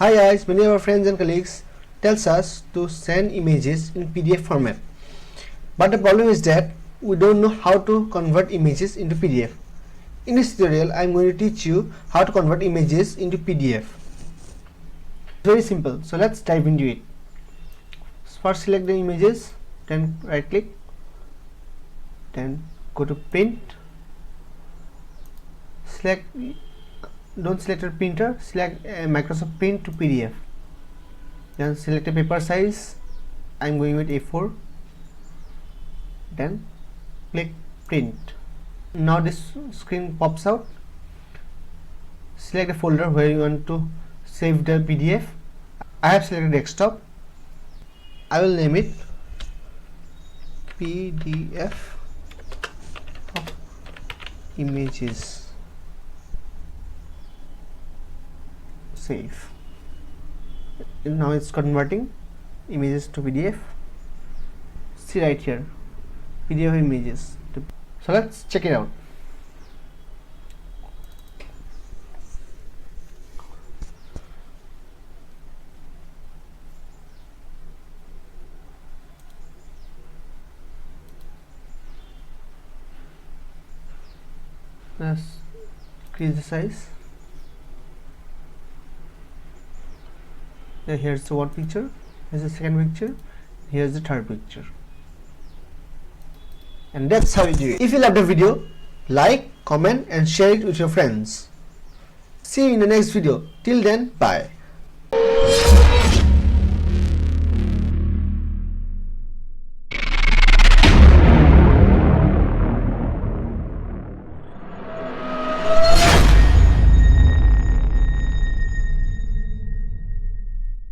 Hi guys, many of our friends and colleagues tells us to send images in PDF format. But the problem is that we don't know how to convert images into PDF. In this tutorial, I am going to teach you how to convert images into PDF. Very simple. So let's dive into it. First select the images, then right click, then go to print. Don't select a printer, select Microsoft Print to PDF. Then select a paper size. I am going with A4. Then click print. Now this screen pops out. Select a folder where you want to save the PDF. I have selected desktop. I will name it PDF of images. Save. Now it's converting images to PDF. See right here, PDF images. So let's check it out. Let's increase the size. Here's the one picture, here's the second picture, here's the third picture. And that's how you do it. If you like the video, like, comment and share it with your friends. See you in the next video. Till then, bye.